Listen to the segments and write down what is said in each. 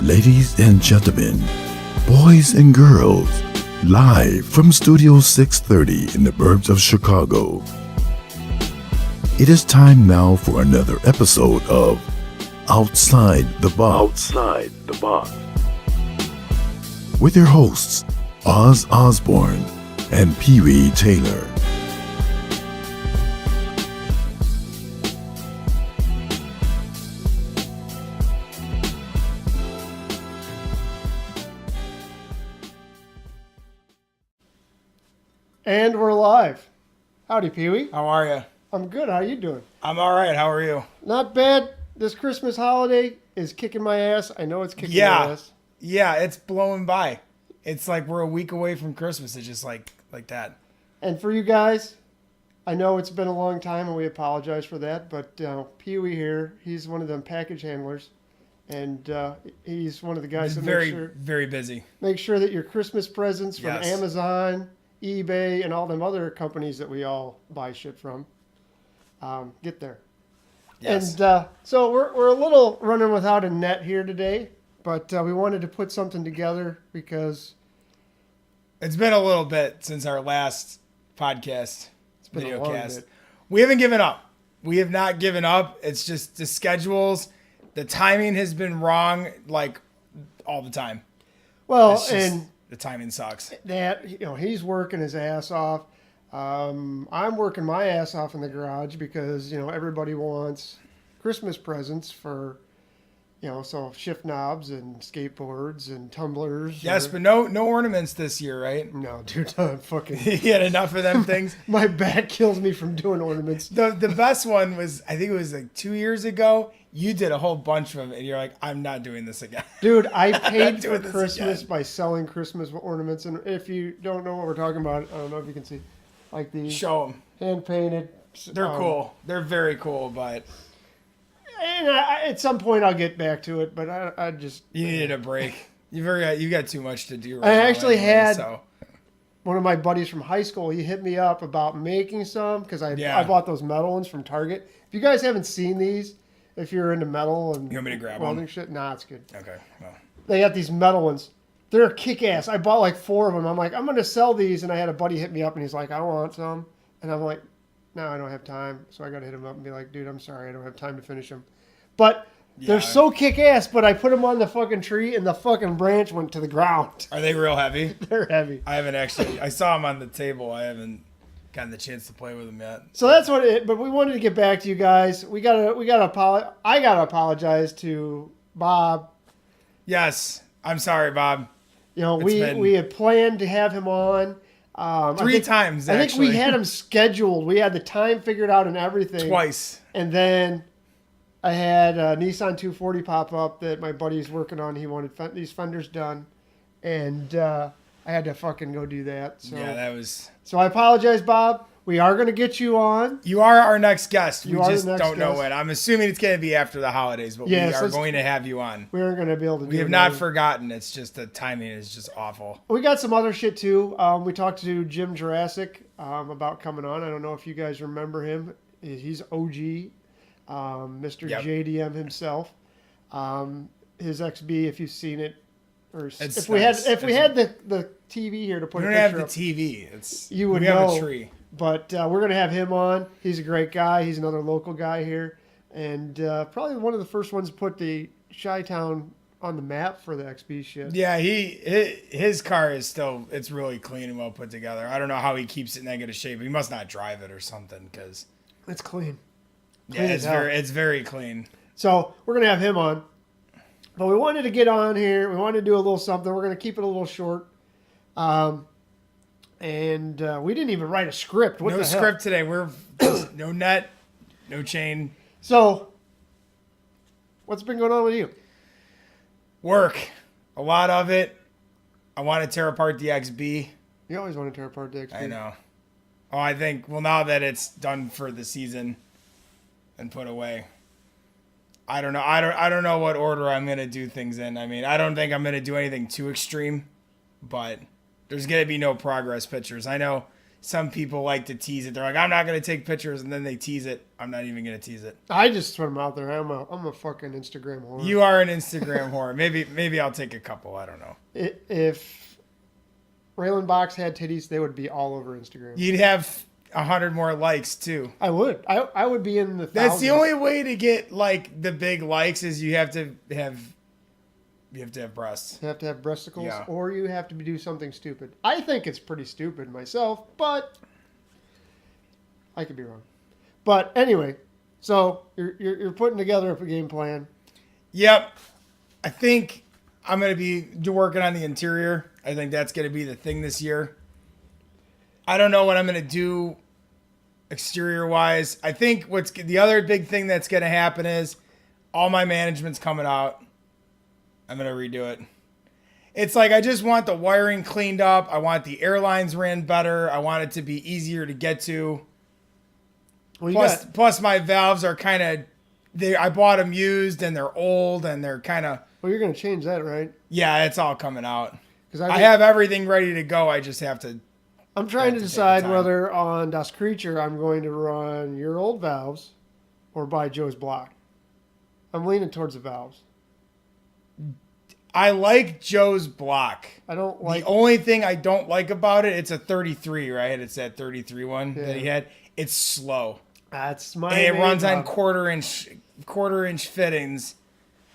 Ladies and gentlemen, boys and girls, live from Studio 630 in the burbs of Chicago. It is time now for another episode of Outside the Box. Outside the Box. With your hosts, Oz Osborne and Pee Wee Taylor. And we're live. Howdy, Pee-wee. How are you? I'm good. How you doing? I'm all right. How are you? Not bad. This Christmas holiday is kicking my ass. I know it's kicking my ass. Yeah, it's blowing by. It's like we're a week away from Christmas. It's just like that. And for you guys, I know it's been a long time, and we apologize for that. But Pee-wee here, he's one of them package handlers, and he's one of the guys that very busy. Make sure that your Christmas presents from Yes. Amazon, eBay, and all them other companies that we all buy shit from get there. Yes. And so we're a little running without a net here today, but we wanted to put something together because It's been a little bit since our last podcast, been a video long cast. bit. We haven't given up. We have not given up. It's just the schedules, the timing has been wrong like all the time. and The timing sucks. that he's working his ass off. I'm working my ass off in the garage because everybody wants Christmas presents for so shift knobs and skateboards and tumblers. Yes, but no ornaments this year, right? No, dude, I'm fucking. You had enough of them things. My back kills me from doing ornaments. The best one was, I think it was like 2 years ago. You did a whole bunch of them, and you're like, I'm not doing this again. Dude, I paid for doing this Christmas again. by selling Christmas ornaments. And if you don't know what we're talking about, I don't know if you can see. Like these Show them. hand-painted. They're cool. They're very cool, but And at some point I'll get back to it, but I just... you needed a break. You got too much to do right I now actually anyway, had so. one of my buddies from high school. He hit me up about making some because I bought those metal ones from Target. If you guys haven't seen these, if you're into metal and You want me to grab welding one? shit, nah, it's good. Okay. Well, They got these metal ones. They're kick-ass. I bought like 4 of them. I'm like, I'm going to sell these. And I had a buddy hit me up, and he's like, I want some. And I'm like, no, I don't have time. So I got to hit him up and be like, dude, I'm sorry. I don't have time to finish them. But they're so kick-ass, but I put them on the fucking tree, and the fucking branch went to the ground. are they real heavy? They're heavy. I haven't actually. I saw them on the table. I haven't gotten the chance to play with them yet. So that's what it. But we wanted to get back to you guys. I gotta apologize to Bob. Yes. I'm sorry, Bob. We had planned to have him on. Three times, I think actually. we had him scheduled. We had the time figured out and everything. Twice. And then I had a Nissan 240 pop up that my buddy's working on. He wanted these fenders done. And I had to fucking go do that. So. Yeah, that was... So I apologize, Bob. We are going to get you on. You are our next guest. We You are just the next don't know guest. when. I'm assuming it's going to be after the holidays, but Yes, we are going to have you on. We aren't going to be able to do We have it not now. forgotten. It's just the timing is just awful. We got some other shit too. We talked to Jim Jurassic about coming on. I don't know if you guys remember him. He's OG, Mr. Yep. JDM himself. His XB, if you've seen it, or It's if we nice. had the TV here to put We a don't have picture the up, TV. It's you would we have know. a tree. But we're gonna have him on. He's a great guy. He's another local guy here, and probably one of the first ones to put the Chi-Town on the map for the XB shit. Yeah, his car is still, it's really clean and well put together. I don't know how he keeps it in that good a shape. He must not drive it or something because It's clean. yeah, Clean as hell. it's very clean. So we're gonna have him on. But we wanted to get on here. We wanted to do a little something. We're going to keep it a little short. And we didn't even write a script. What No the hell? script today. We're no net, no chain. So, what's been going on with you? Work. A lot of it. I want to tear apart the XB. You always want to tear apart the XP. I know. Oh, I think, well, now that it's done for the season and put away, I don't know. I don't know what order I'm going to do things in. I mean, I don't think I'm going to do anything too extreme, but there's going to be no progress pictures. I know some people like to tease it. They're like, I'm not going to take pictures, and then they tease it. I'm not even going to tease it. I just put them out there. I'm a fucking Instagram whore. You are an Instagram whore. Maybe I'll take a couple. I don't know. If Raylan Box had titties, they would be all over Instagram. You'd have 100 more likes too. I would. I would be in the thousands. That's the only way to get like the big likes is you have to have breasts. You have to have breasticles, Yeah. or you have to do something stupid. I think it's pretty stupid myself, but I could be wrong. But anyway, so you're putting together a game plan. Yep. I think I'm going to be working on the interior. I think that's going to be the thing this year. I don't know what I'm going to do exterior wise. I think what's the other big thing that's going to happen is all my management's coming out. I'm going to redo it. It's like I just want the wiring cleaned up. I want the airlines ran better. I want it to be easier to get to. Well, Plus my valves are kind of I bought them used and they're old and they're kind of you're going to change that, right? Yeah, it's all coming out. Because I have everything ready to go. I just have to. I'm trying to decide whether on Das Creature I'm going to run your old valves or buy Joe's block. I'm leaning towards the valves. I like Joe's block. I don't like. The only thing I don't like about it, it's a 33, right? It's that 33 one that he had. It's slow. That's my. And it runs on quarter inch fittings,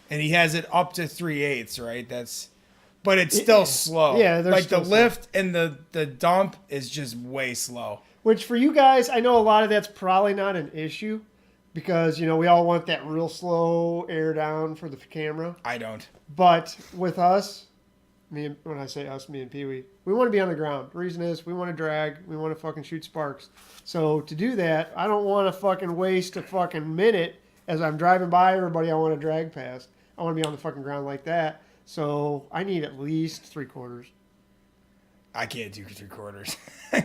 and he has it up to 3/8, right? But it's still slow. Yeah, like the lift and the dump is just way slow. Which for you guys, I know a lot of that's probably not an issue, because we all want that real slow air down for the camera. I don't. But with us, when I say us, me and Pee Wee, we want to be on the ground. The reason is we want to drag, we want to fucking shoot sparks. So to do that, I don't want to fucking waste a fucking minute as I'm driving by everybody I want to drag past. I want to be on the fucking ground like that. So I need at least 3/4. I can't do 3/4.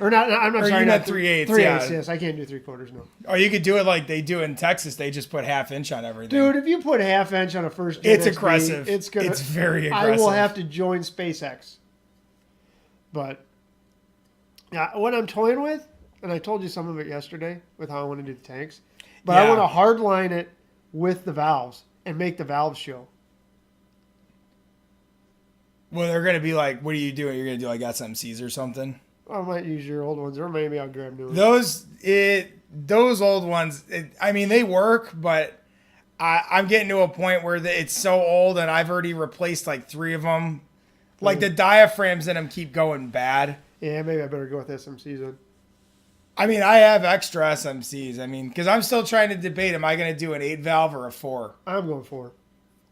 Or not, I'm not sorry. You not 3/8. 3/8, Yeah. yes. I can't do 3/4, no. Or you could do it like they do in Texas. They just put 1/2 inch on everything. Dude, if you put 1/2 inch on a first gen it's XP, aggressive. It's very aggressive. I will have to join SpaceX. But yeah, what I'm toying with, and I told you some of it yesterday with how I want to do the tanks, but I want to hard line it with the valves and make the valves show. Well, they're going to be like, what are you doing? You're going to do like SMCs or something? I might use your old ones, or maybe I'll grab new ones. Those old ones, I mean, they work, but I'm getting to a point where it's so old and I've already replaced like 3 of them. Like the diaphragms in them keep going bad. Yeah, maybe I better go with SMCs then. I mean, I have extra SMCs. I mean, because I'm still trying to debate, am I going to do an 8 valve or a 4? I'm going 4.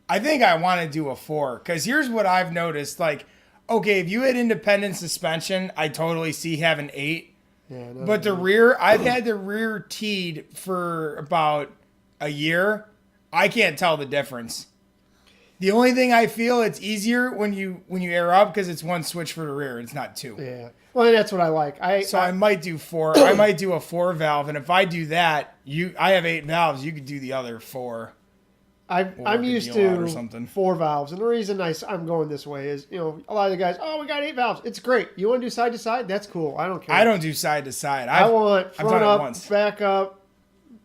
I think I want to do a 4 because here's what I've noticed. Like, okay, if you had independent suspension, I totally see having 8. Yeah, no, but the rear, I've had the rear teed for about a year. I can't tell the difference. The only thing I feel it's easier when you air up because it's 1 switch for the rear. It's not 2. Yeah. Well, that's what I like. I might do 4. I might do a 4 valve, and if I do that, I have 8 valves. You could do the other 4. I'm used to 4 valves, and the reason I'm going this way is, a lot of the guys, we got 8 valves. It's great. You want to do side to side? That's cool. I don't care. I don't do side to side. I want front up, back up,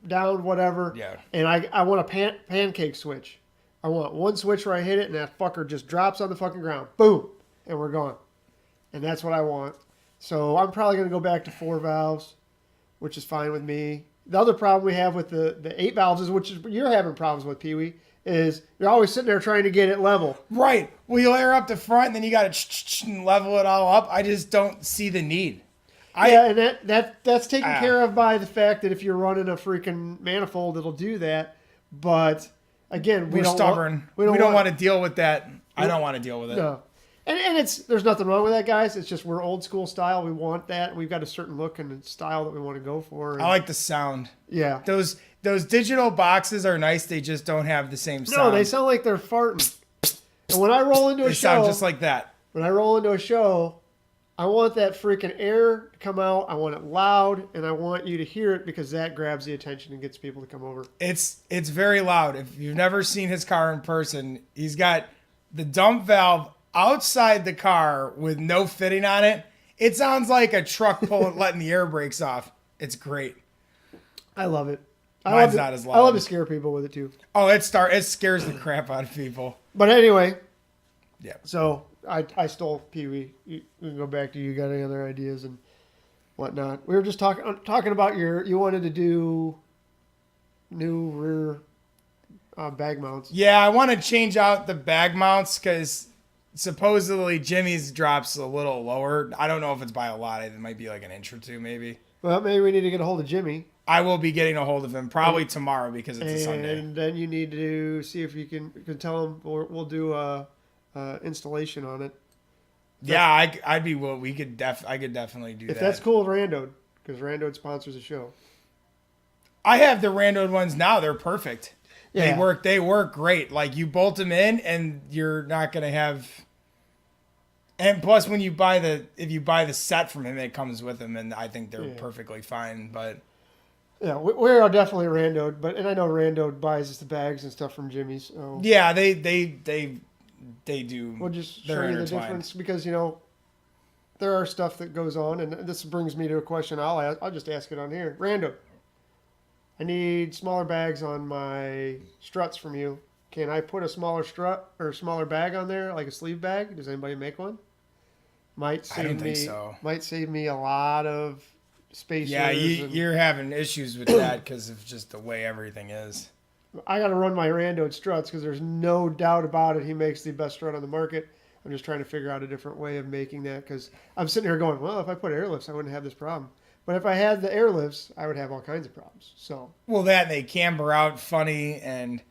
down, whatever. Yeah. And I want a pancake switch. I want 1 switch where I hit it, and that fucker just drops on the fucking ground. Boom, and we're gone. And that's what I want. So I'm probably going to go back to 4 valves, which is fine with me. The other problem we have with the 8 valves is, which is you're having problems with, Pee Wee, is you're always sitting there trying to get it level. Right. Well, you layer up the front, and then you got to level it all up. I just don't see the need. And that's taken care of by the fact that if you're running a freaking manifold, it'll do that. But again, we're stubborn. We don't want to deal with that. I don't want to deal with it. No. And there's nothing wrong with that, guys. It's just we're old school style. We want that. We've got a certain look and style that we want to go for. And I like the sound. Yeah. Those digital boxes are nice. They just don't have the same sound. No, they sound like they're farting. And when I roll into a show, they sound just like that. When I roll into a show, I want that freaking air to come out. I want it loud, and I want you to hear it because that grabs the attention and gets people to come over. It's very loud. If you've never seen his car in person, he's got the dump valve outside the car with no fitting on it, It sounds like a truck letting the air brakes off. It's great. I love it. Mine's not as loud. I love to scare people with it too. Oh, it scares the crap out of people. But anyway, Yeah. so I stole Pee Wee. We can go back to you. Got any other ideas and whatnot? We were just talking about you wanted to do new rear bag mounts. Yeah, I want to change out the bag mounts because supposedly Jimmy's drops a little lower. I don't know if it's by a lot. It might be like an inch or two, maybe. Well, maybe we need to get a hold of Jimmy. I will be getting a hold of him probably tomorrow because it's a Sunday. And then you need to see if you can tell him we'll do a installation on it. Yeah, I'd be. Well, I could definitely do that. If that's cool with Randode, because Randode sponsors the show. I have the Randode ones now. They're perfect. Yeah. They work great. Like you bolt them in and you're not going to have. And plus when if you buy the set from him, it comes with them and I think they're perfectly fine. But yeah, we're definitely Randode, and I know Randode buys us the bags and stuff from Jimmy's. So yeah, they do. we'll just show They're you the intertwined. difference because there are stuff that goes on, and this brings me to a question I'll just ask it on here. Randode, I need smaller bags on my struts from you. Can I put a smaller strut or smaller bag on there, like a sleeve bag? Does anybody make one? Might save me a lot of spacers. Yeah, you're having issues with that because of just the way everything is. I got to run my Randode struts because there's no doubt about it. He makes the best strut on the market. I'm just trying to figure out a different way of making that because I'm sitting here going, well, if I put airlifts, I wouldn't have this problem. But if I had the airlifts, I would have all kinds of problems. So Well, that they camber out funny and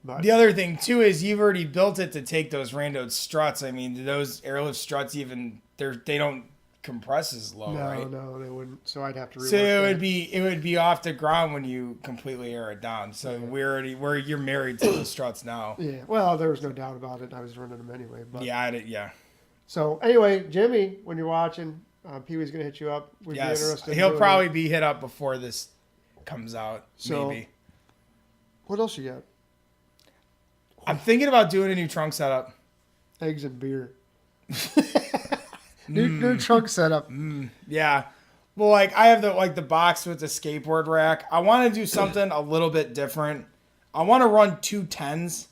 but, the other thing too is you've already built it to take those Randode struts. I mean, do those airlift struts they don't compress as low, right? No, they wouldn't. So I'd have to rework So it that. would be off the ground when you completely air it down. So you're married to the struts now. Yeah, well, there was no doubt about it. I was running them anyway. But. Yeah. So anyway, Jimmy, when you're watching, Pee Wee's going to hit you up. We'd be interested in He'll doing probably it. be hit up before this comes out, So- maybe. What else you got? I'm thinking about doing a new trunk setup. Eggs and beer. New trunk setup. Yeah. Well, like I have the box with the skateboard rack. I want to do something a little bit different. I want to run 210s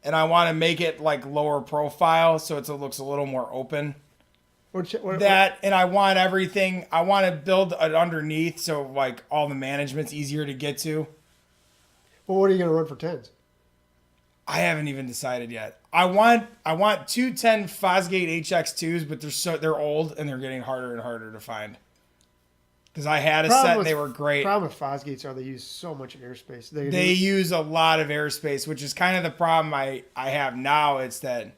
and I want to make it like lower profile so it looks a little more open. And I want everything. I want to build it underneath so like all the management's easier to get to. Well, what are you going to run for 10s? I haven't even decided yet. I want 210 Fosgate HX2s, but they're old and they're getting harder and harder to find. Because I had a set and they were great. Problem with Fosgates are they use so much airspace. They use a lot of airspace, which is kind of the problem I have now. It's that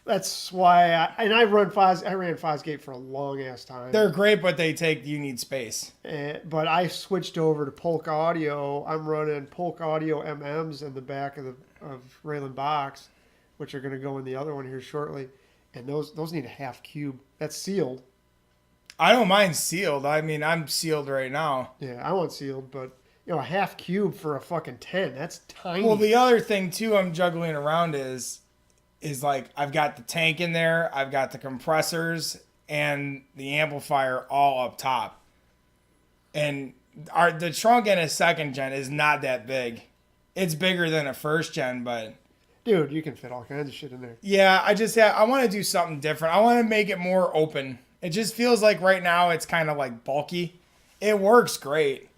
that's why I ran Fosgate for a long ass time. they're great, but you need space. But I switched over to Polk Audio. I'm running Polk Audio MMs in the back of Raylan box, which are going to go in the other one here shortly. And those need a half cube. That's sealed. I don't mind sealed. I mean, I'm sealed right now. Yeah, I want sealed, but a half cube for a fucking 10, that's tiny. Well, the other thing too I'm juggling around is like I've got the tank in there, I've got the compressors and the amplifier all up top. And the trunk in a second gen is not that big. It's bigger than a first gen, but dude, you can fit all kinds of shit in there. yeah, I want to do something different. I want to make it more open. It just feels like right now it's kind of like bulky. It works great.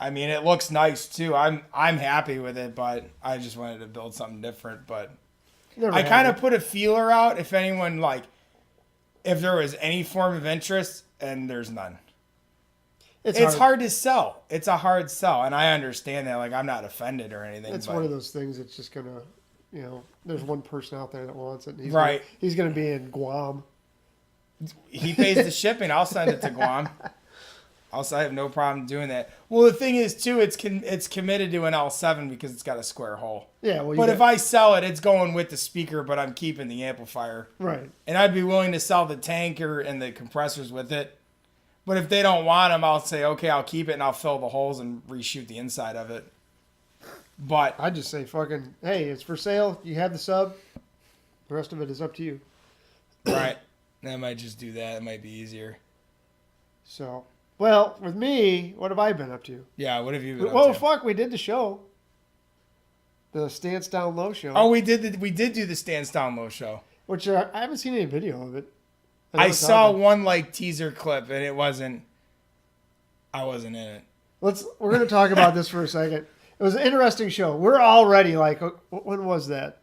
I mean, it looks nice too. I'm happy with it, but I just wanted to build something different. But I kind of put a feeler out if anyone if there was any form of interest, and there's none. It's hard to sell. It's a hard sell, and I understand that. Like I'm not offended or anything. It's one of those things that's just gonna, there's one person out there that wants it. And Right. He's gonna be in Guam. He pays the shipping. I'll send it to Guam. I have no problem doing that. Well, the thing is, too, it's committed to an L7 because it's got a square hole. Yeah, well, but if I sell it, it's going with the speaker, but I'm keeping the amplifier. Right. And I'd be willing to sell the tanker and the compressors with it. But if they don't want them, I'll say, okay, I'll keep it and I'll fill the holes and reshoot the inside of it. But I'd just say fucking, hey, it's for sale. You have the sub. The rest of it is up to you. Right. I might just do that. It might be easier. So, well, with me, what have I been up to? Yeah, what have you been Well, up to? fuck, we did the show. The Stance Down Low show. Oh, we did do the Stance Down Low show. Which I haven't seen any video of it. I saw one like teaser clip and I wasn't in it. We're going to talk about this for a second. It was an interesting show. We're already like, when was that?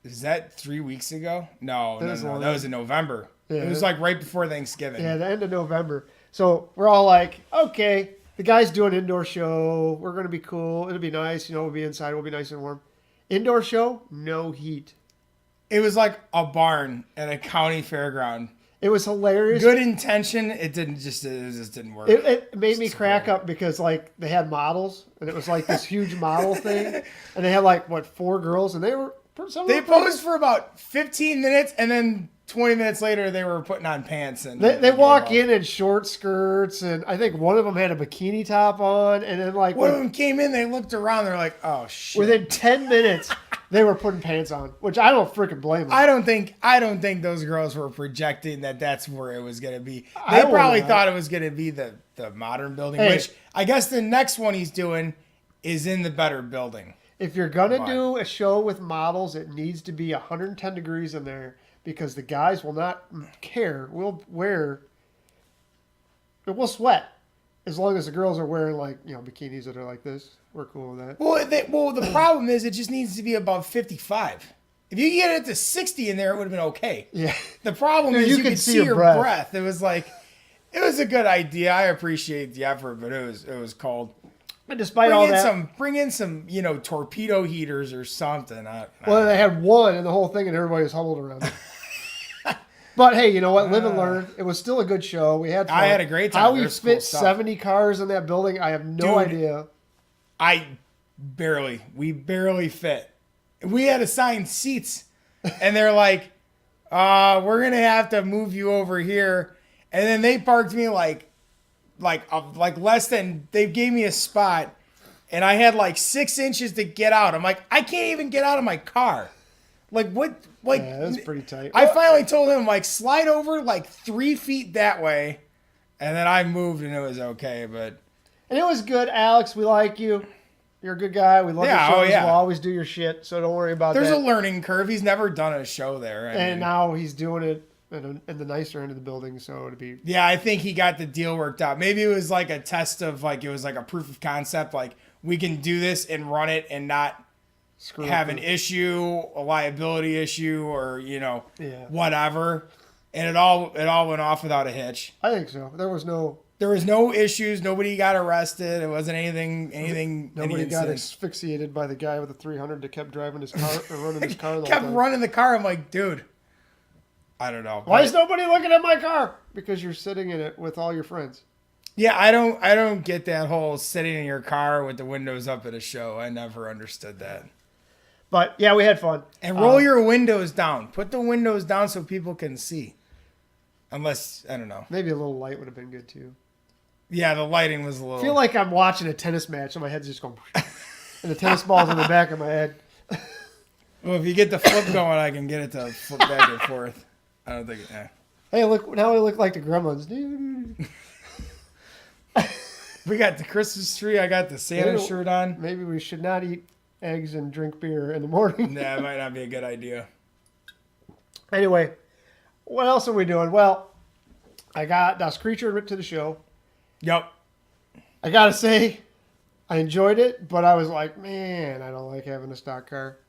Is that 3 weeks ago? No. That was in November. Yeah, it was like right before Thanksgiving. Yeah, the end of November. So we're all like, okay, the guy's doing an indoor show. We're going to be cool. It'll be nice. We'll be inside. We'll be nice and warm. Indoor show, no heat. It was like a barn at a county fairground. It was hilarious. Good intention. It just didn't work. It made me crack up because like they had models and it was like this huge model thing, and they had like 4 girls and they posed for about 15 minutes and then 20 minutes later they were putting on pants and they walk in short skirts, and I think one of them had a bikini top on, and then like one of them came in, they looked around, they're like, oh shit. Within 10 minutes. They were putting pants on, which I don't freaking blame them. I don't think those girls were projecting that that's where it was going to be. They probably thought it was going to be the modern building, which I guess the next one he's doing is in the better building. If you're going to do a show with models, it needs to be 110 degrees in there because the guys will not care. We'll sweat as long as the girls are wearing bikinis that are like this. We're cool with that. Well, the problem is it just needs to be above 55. If you get it to 60 in there, it would have been okay. Yeah. The problem is you could see your breath. It was like, it was a good idea. I appreciate the effort, but it was cold. And despite all that, bring in some torpedo heaters or something. They had one in the whole thing, and everybody was huddled around it. But hey, you know what? Live and learn. It was still a good show. We had fun. I had a great time. How we fit 70 cars in that building, I have no idea. We barely fit. We had assigned seats, and they're like, we're going to have to move you over here. And then they parked me like less than, they gave me a spot, and I had like 6 inches to get out. I'm like, I can't even get out of my car. Like, what? Like, yeah, that was pretty tight. I finally told him, like, slide over like 3 feet that way. And then I moved and it was okay. And it was good, Alex. We like you. You're a good guy. We love your shows. We'll always do your shit, so don't worry about that. There's a learning curve. He's never done a show there. Now he's doing it in the nicer end of the building, so it'd be... Yeah, I think he got the deal worked out. Maybe it was like a test of, like, it was like a proof of concept. Like, we can do this and run it and not have an issue, a liability issue, or, whatever. And it all went off without a hitch. I think so. There was no issues. Nobody got arrested. It wasn't anything. Nobody got asphyxiated by the guy with the 300 that kept driving his car or running his car. Running the car. I'm like, dude, I don't know. Why is nobody looking at my car? Because you're sitting in it with all your friends. Yeah, I don't get that whole sitting in your car with the windows up at a show. I never understood that. But yeah, we had fun. And roll your windows down. Put the windows down so people can see. Unless, I don't know. Maybe a little light would have been good too. Yeah, the lighting was a little... I feel like I'm watching a tennis match and my head's just going... and the tennis ball's in the back of my head. Well, if you get the flip going, I can get it to flip back and forth. I don't think... Hey, look, now we look like the Gremlins. Dude. We got the Christmas tree. I got the Santa shirt on. Maybe we should not eat eggs and drink beer in the morning. Nah, it might not be a good idea. Anyway, what else are we doing? Well, I got Das Creature to the show. Yep. I gotta say, I enjoyed it, but I was like, man, I don't like having a stock car.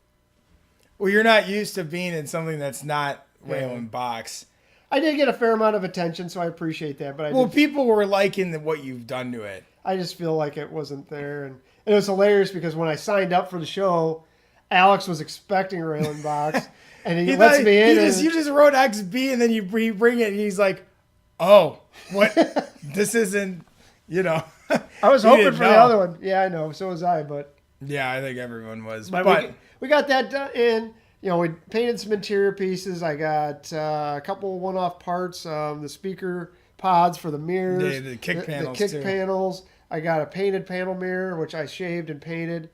Well, you're not used to being in something that's not Wayland Box. I did get a fair amount of attention, so I appreciate that. But people were liking what you've done to it. I just feel like it wasn't there, and it was hilarious because when I signed up for the show, Alex was expecting a Wayland Box, and he lets me in. You just wrote XB, and then you bring it, and he's like, "Oh, what? This isn't, I was hoping for the other one. Yeah, I know. So was I, but yeah, I think everyone was. But we got that done in. We painted some interior pieces. I got a couple one-off parts, the speaker pods for the mirrors, the kick panels, the kick panels. I got a painted panel mirror, which I shaved and painted.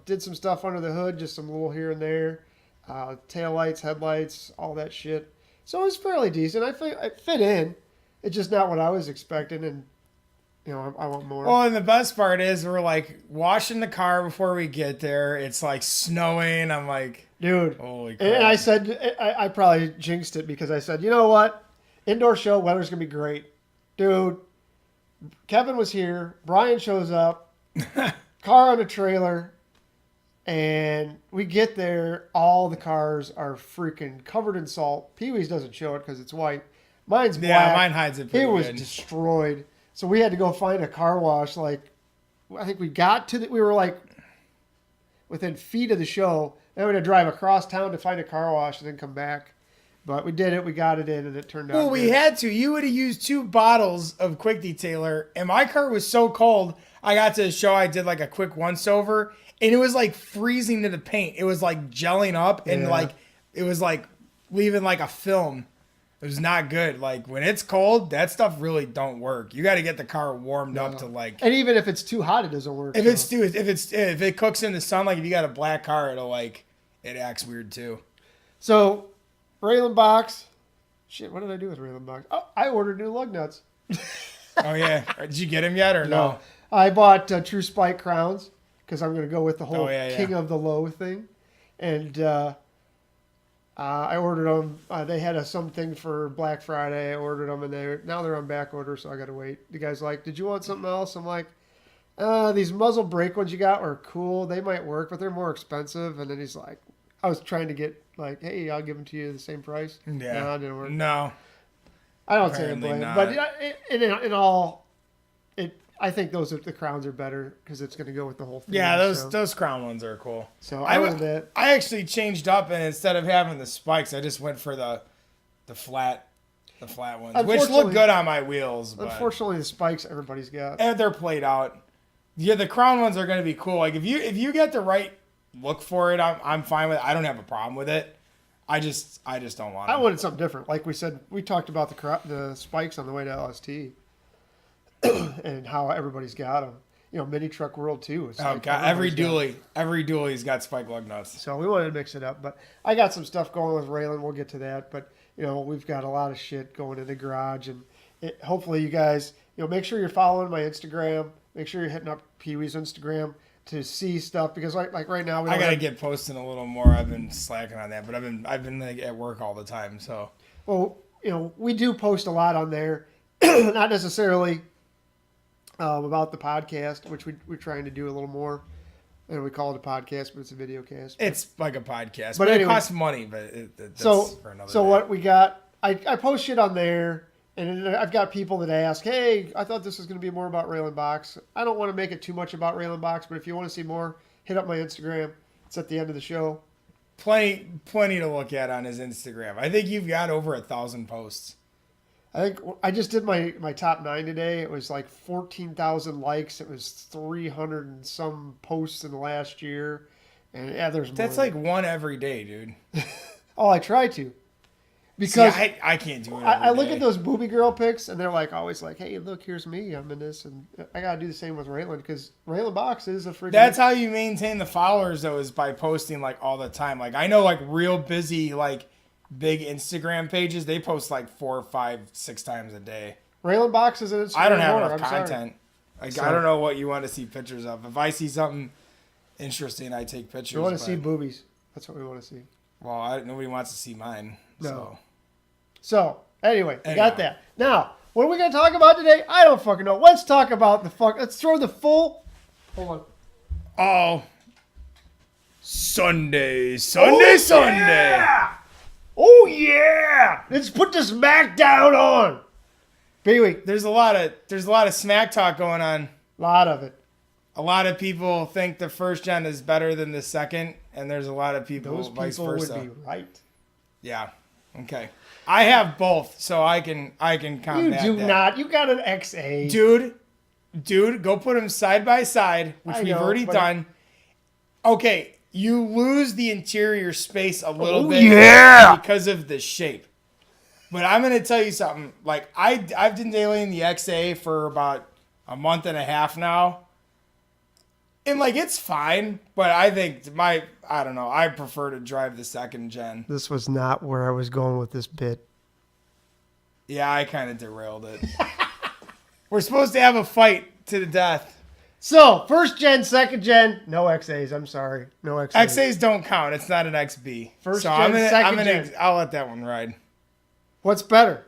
Did some stuff under the hood, just some little here and there. Tail lights, headlights, all that shit. So it was fairly decent. I fit in. It's just not what I was expecting, and I want more. Well, and the best part is we're like washing the car before we get there. It's like snowing. I'm like, dude, holy crap. And I said, I probably jinxed it because I said, you know what? Indoor show, weather's going to be great. Dude, Kevin was here. Brian shows up. Car on a trailer. And we get there. All the cars are freaking covered in salt. Pee-wee's doesn't show it because it's white. Mine's black. Yeah, mine hides it pretty It was good. destroyed. So we had to go find a car wash. Like, I think we were like within feet of the show. Then we had to drive across town to find a car wash and then come back. But we did it. We got it in, and it turned out Well, we good. had to. You would have used 2 bottles of Quick Detailer, and my car was so cold. I got to the show. I did like a quick once-over, and it was like freezing to the paint. It was like gelling up, and Yeah. like it was like leaving like a film. It was not good. Like when it's cold, that stuff really don't work. You got to get the car warmed up to like. And even if it's too hot, it doesn't work. If so. if it cooks in the sun, like if you got a black car, it acts weird too. So, Raylan box. Shit, what did I do with Raylan box? Oh, I ordered new lug nuts. Oh yeah, did you get him yet or no? I bought True Spike crowns because I'm going to go with the whole yeah. King of the Low thing. And I ordered them. They had something for Black Friday. I ordered them, and now they're on back order, so I got to wait. The guy's like, did you want something else? I'm like, these muzzle brake ones you got are cool. They might work, but they're more expensive. And then he's like, I was trying to get like, hey, I'll give them to you the same price. Yeah, No, it didn't work. No, I don't say Apparently blame, not. but in all, I think the crowns are better because it's going to go with the whole thing. yeah, so. those crown ones are cool. So I I did that. I actually changed up, and instead of having the spikes, I just went for the flat ones, which look Unfortunately- good on my wheels. But Unfortunately, the spikes everybody's got. and they're played out. Yeah, the crown ones are going to be cool. Like if you get the right look for it, I'm fine with it. I don't have a problem with it. I just don't want it. I wanted something different. Like we said, we talked about the spikes on the way to LST and how everybody's got them. Mini Truck World too. It's Oh like god, every everybody's dually's got spike lug nuts. So we wanted to mix it up, but I got some stuff going with Raylan. We'll get to that, but we've got a lot of shit going in the garage, and hopefully you guys, make sure you're following my Instagram. Make sure you're hitting up Pee Wee's Instagram to see stuff because like right now we I don't gotta have- get posting a little more. I've been slacking on that, but I've been like at work all the time. So Well, we do post a lot on there, not necessarily about the podcast, which we're trying to do a little more. And we call it a podcast, but it's a video cast. it's like a podcast, But but anyway. it costs money. But that's So, for another so day. what we got, I post shit on there, and then I've got people that ask, hey, I thought this was going to be more about Raylan Box. I don't want to make it too much about Raylan Box, but if you want to see more, hit up my Instagram. It's at the end of the show. Plenty to look at on his Instagram. I think you've got over 1,000 posts. I think I just did my top 9 today. It was like 14,000 likes. It was 300 and some posts in the last year. And yeah, there's more. That's like one every day, dude. Oh, I try to. Because See, I can't do it. I look every at day. those booby girl pics, and they're like always like, "Hey, look, here's me. I'm in this," and I gotta do the same with Raylan because Raylan Box is a freaking. That's how you maintain the followers, though, is by posting like all the time. Like I know, like real busy, like big Instagram pages, they post like 4, 5, 6 times a day. Raylan Box is an Instagram. I don't have more, enough I'm sorry. content. Like So- I don't know what you want to see pictures of. If I see something interesting, I take pictures. We want to but- see boobies. That's what we want to see. Well, nobody wants to see mine. No. So. So anyway, we Anyhow. got that. Now, what are we gonna talk about today? I don't fucking know. Let's talk about Let's throw the full. Hold on. Oh, Sunday. Yeah! Oh yeah! Let's put the Smackdown on. Pee-wee, There's a lot of smack talk going on. lot of it. A lot of people think the first gen is better than the second, and there's a lot of people Those vice people versa. would be right. Yeah. Okay. I have both, so I can You combat do that. not. You got an XA. Dude, go put them side by side, which I we've know, already but- done. Okay, you lose the interior space a little Oh, bit yeah! because of the shape. But I'm gonna tell you something. Like I've been detailing the XA for about a month and a half now. And like it's fine, but I think I don't know, I prefer to drive the second gen. This was not where I was going with this bit. Yeah, I kind of derailed it. We're supposed to have a fight to the death. So, first gen, second gen, no XAs. I'm sorry. No XAs. XAs don't count. It's not an XB. First so gen, second gen. I'll let that one ride. What's better?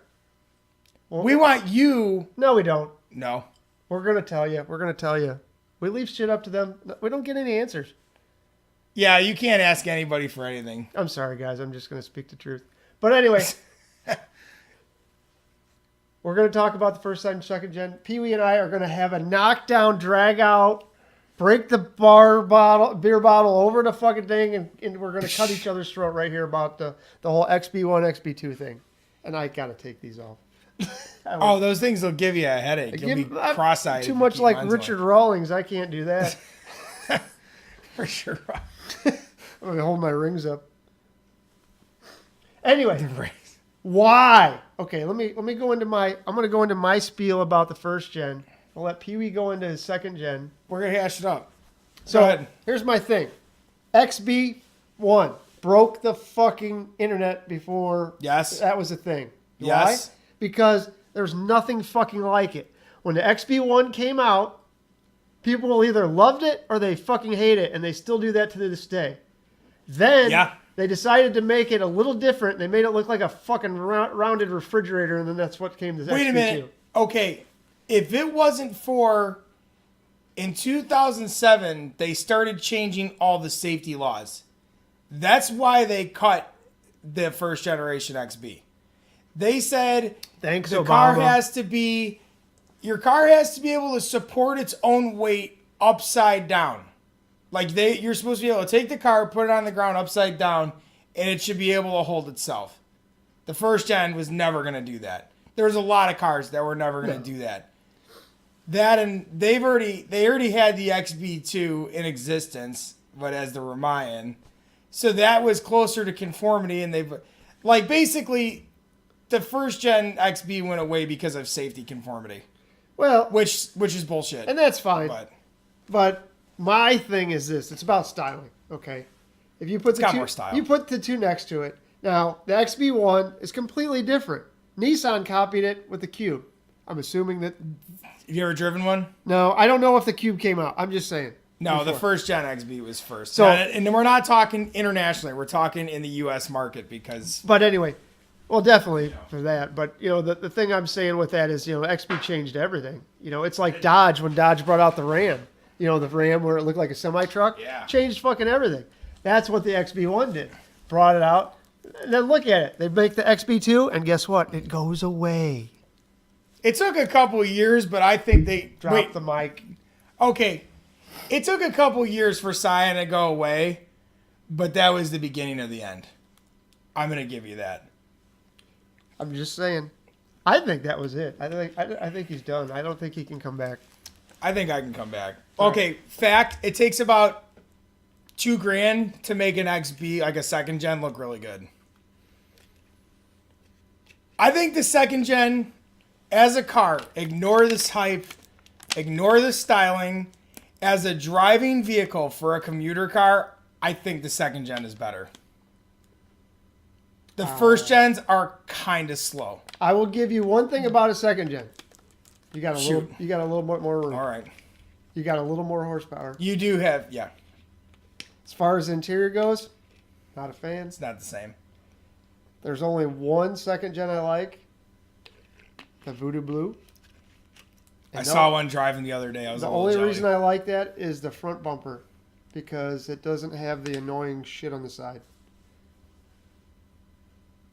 Well, We want you. No, we don't. No. We're going to tell you. We're going to tell you. We leave shit up to them. We don't get any answers. Yeah, you can't ask anybody for anything. I'm sorry, guys. I'm just going to speak the truth. But anyway, we're going to talk about the first and second gen. Pee-wee and I are going to have a knockdown, drag out, break the beer bottle over the fucking thing, and we're going to cut each other's throat right here about the whole XB1, XB2 thing. And I got to take these off. Oh, those things will give you a headache. You'll be cross-eyed. Too much like Richard Rawlings. I can't do that. For sure. I'm going to hold my rings up. Anyway, why? Okay, let me go into I'm going to go into my spiel about the first gen. I'll let Pee-wee go into his second gen. We're going to hash it up. So Go ahead. here's my thing. XB1 broke the fucking internet before Yes. that was a thing. Yes. Why? Because there's nothing fucking like it. When the XB1 came out, people either loved it or they fucking hate it, and they still do that to this day. Then they decided to make it a little different. They made it look like a fucking rounded refrigerator, and then that's what came to XB2. Wait a minute. Okay, if it wasn't for in 2007, they started changing all the safety laws. That's why they cut the first generation XB. They said Thanks, your Obama. car has to be able to support its own weight upside down. Like you're supposed to be able to take the car, put it on the ground upside down, and it should be able to hold itself. The first gen was never going to do that. There was a lot of cars that were never going to do that. That and they already had the XB2 in existence, but as the Ramayan, so that was closer to conformity, and they've like basically the first gen XB went away because of safety conformity. Well, which is bullshit. And that's fine. But my thing is this: it's about styling. Okay, if you put more style. You put the two next to it. Now the XB1 is completely different. Nissan copied it with the Cube. I'm assuming that. Have you ever driven one? No, I don't know if the Cube came out. I'm just saying. No, before. the first gen XB was first. So, and we're not talking internationally. We're talking in the U.S. market because. But anyway, well, definitely for that. But the thing I'm saying with that is XB changed everything. It's like Dodge when Dodge brought out the Ram. The Ram where it looked like a semi truck. Yeah. Changed fucking everything. That's what the XB1 did. Brought it out. And then look at it. They make the XB2, and guess what? It goes away. It took a couple of years, but I think they dropped the mic. Okay, it took a couple of years for Scion to go away, but that was the beginning of the end. I'm gonna give you that. I'm just saying. I think that was it. I think he's done. I don't think he can come back. I think I can come back. Okay, fact: it takes about $2,000 to make an XB, like a second gen, look really good. I think the second gen, as a car, ignore this hype, ignore the styling. As a driving vehicle for a commuter car, I think the second gen is better. The first gens are kind of slow. I will give you one thing about a second gen. You got a little bit more room. All right. You got a little more horsepower. You do have, yeah. As far as interior goes, not a fan. It's not the same. There's only one second gen I like. The Voodoo Blue. I saw one driving the other day. I was the only reason I like that is the front bumper, because it doesn't have the annoying shit on the side.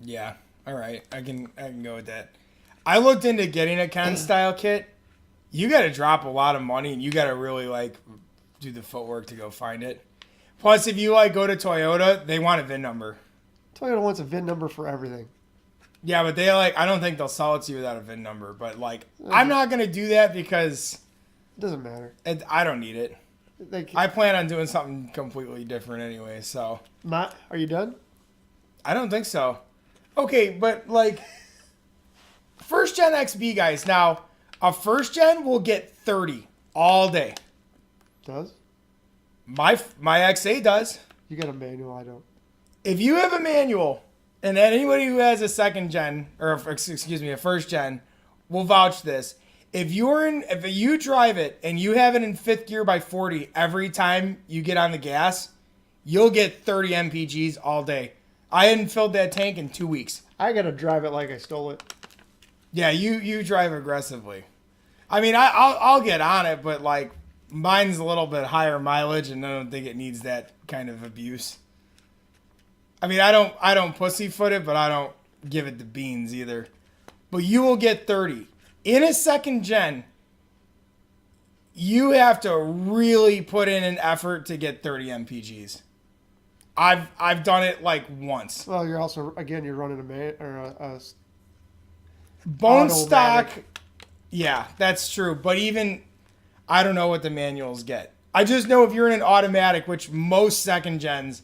Yeah. All right. I can go with that. I looked into getting a Ken style kit. You got to drop a lot of money, and you got to really do the footwork to go find it. Plus, if you go to Toyota, they want a VIN number. Toyota wants a VIN number for everything. Yeah, but they I don't think they'll sell it to you without a VIN number. But I'm not gonna do that because it doesn't matter. I don't need it. I plan on doing something completely different anyway. So, are you done? I don't think so. Okay, but first gen XB guys. Now, a first gen will get 30 all day. Does? My XA does. You got a manual. I don't. If you have a manual, and anybody who has a second gen, or excuse me, a first gen, will vouch this. If you drive it and you have it in fifth gear by 40 every time you get on the gas, you'll get 30 mpgs all day. I hadn't filled that tank in 2 weeks. I gotta drive it like I stole it. Yeah, you drive aggressively. I mean, I'll get on it, but like mine's a little bit higher mileage, and I don't think it needs that kind of abuse. I mean, I don't pussyfoot it, but I don't give it the beans either. But you will get 30 in a second gen. You have to really put in an effort to get 30 mpgs. I've done it like once. Well, you're also you're running a Bone automatic. stock. Yeah, that's true. But even I don't know what the manuals get. I just know if you're in an automatic, which most second gens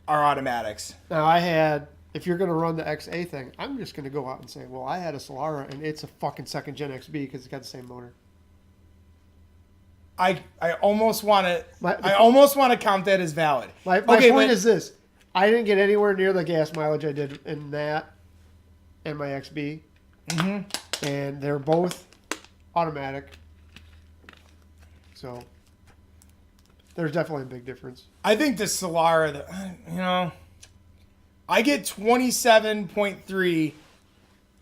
are automatics. Now if you're gonna run the XA thing, I'm just gonna go out and say, well, I had a Solara and it's a fucking second gen XB because it's got the same motor. I almost want to count that as valid. My point is this: I didn't get anywhere near the gas mileage I did in that and my XB, and they're both automatic. So there's definitely a big difference. I think the Solara, I get 27.3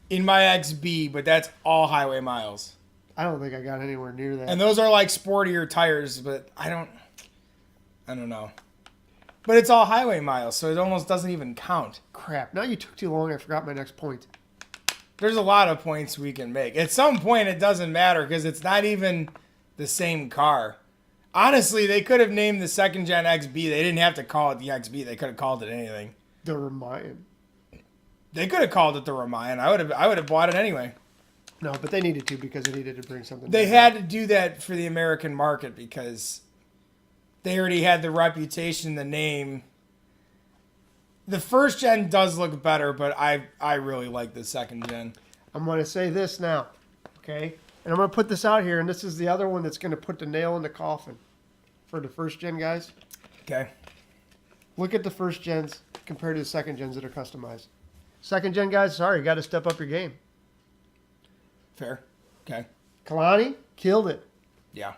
in my XB, but that's all highway miles. I don't think I got anywhere near that. And those are like sportier tires, but I don't know. But it's all highway miles, so it almost doesn't even count. Crap. Now you took too long. I forgot my next point. There's a lot of points we can make. At some point, it doesn't matter because it's not even the same car. Honestly, they could have named the second gen XB. They didn't have to call it the XB. They could have called it anything. The Ramayan. They could have called it the Ramayan. I would have bought it anyway. No, but they needed to because they needed to bring something. They had to do that for the American market because they already had the reputation, the name. The first gen does look better, but I really like the second gen. I'm going to say this now, okay? And I'm going to put this out here, and this is the other one that's going to put the nail in the coffin for the first gen guys. Okay. Look at the first gens compared to the second gens that are customized. Second gen guys, sorry, you got to step up your game. Fair. Okay. Kalani killed it. Yeah.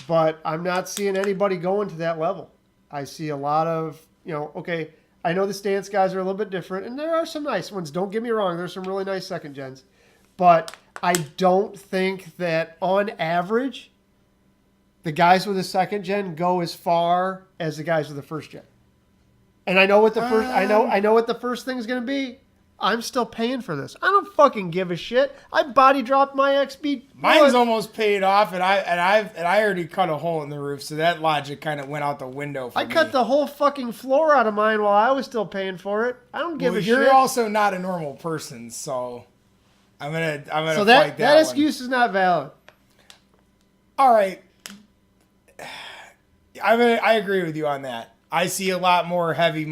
But I'm not seeing anybody going to that level. I see a lot of, okay, I know the stance guys are a little bit different, and there are some nice ones. Don't get me wrong. There's some really nice second gens. But I don't think that on average, the guys with the second gen go as far as the guys with the first gen. And I know what the first I know what the first thing is going to be. I'm still paying for this. I don't fucking give a shit. I body dropped my XB. Mine's almost paid off, and I already cut a hole in the roof, so that logic kind of went out the window for me. I cut the whole fucking floor out of mine while I was still paying for it. I don't give a shit. You're also not a normal person, so I'm gonna so fight that one. excuse is not valid. All right, I agree with you on that. I see a lot more heavy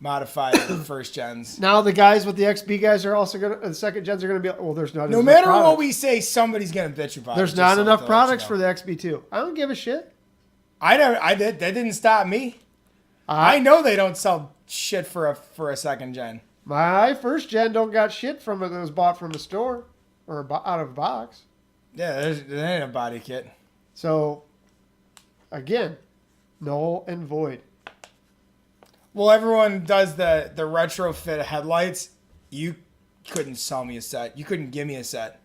modified first gens. Now the guys with the XB guys are also going to, the second gens are going to be, well, there's not no matter products. What we say, somebody's going to bitch about there's it. There's not enough products for the XB2. I don't give a shit. That didn't stop me. I know they don't sell shit for a second gen. My first gen don't got shit from it that was bought from a store or out of a box. Yeah, there ain't a body kit. So, again, null and void. Well, everyone does the retrofit headlights. You couldn't sell me a set. You couldn't give me a set.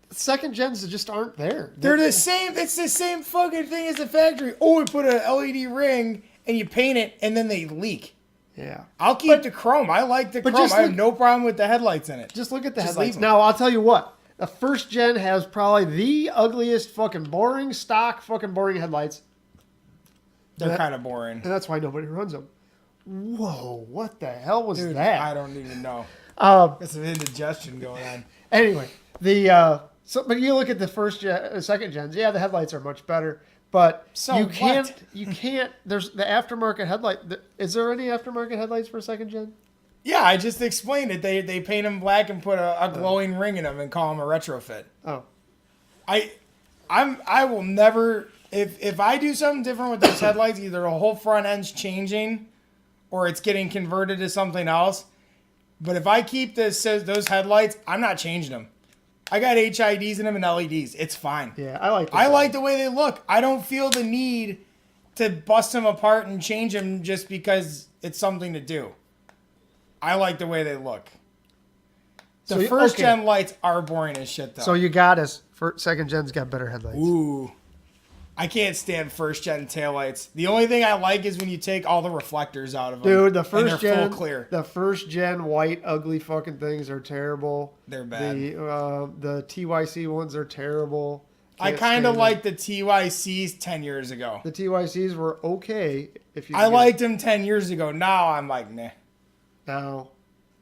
Second gens just aren't there. They're the same. It's the same fucking thing as the factory. Oh, we put a LED ring and you paint it and then they leak. Yeah. I'll keep the chrome. I like the chrome. I have no problem with the headlights in it. Just look at the headlights. Now, I'll tell you what. The first gen has probably the ugliest fucking boring headlights. They're kind of boring. And that's why nobody runs them. Whoa, what the hell was Dude, that? I don't even know. Got some indigestion going on. Anyway, but you look at the second gens. Yeah, the headlights are much better, but you can't. There's the aftermarket headlight. Is there any aftermarket headlights for second gen? Yeah, I just explained it. They paint them black and put a glowing ring in them and call them a retrofit. Oh, I will never. If I do something different with those headlights, either the whole front end's changing or it's getting converted to something else, But if I keep those headlights, I'm not changing them. I got HIDs in them and LEDs. It's fine. Yeah, I like. I like the way they look. I don't feel the need to bust them apart and change them just because it's something to do. I like the way they look. The first gen lights are boring as shit, though. So you got us. Second gen's got better headlights. Ooh. I can't stand first gen taillights. The only thing I like is when you take all the reflectors out of them. Dude, the first gen, full clear. The first gen white ugly fucking things are terrible. They're bad. The TYC ones are terrible. I kind of liked the TYCs 10 years ago. The TYCs were okay. I liked them 10 years ago. Now I'm like, nah. Now,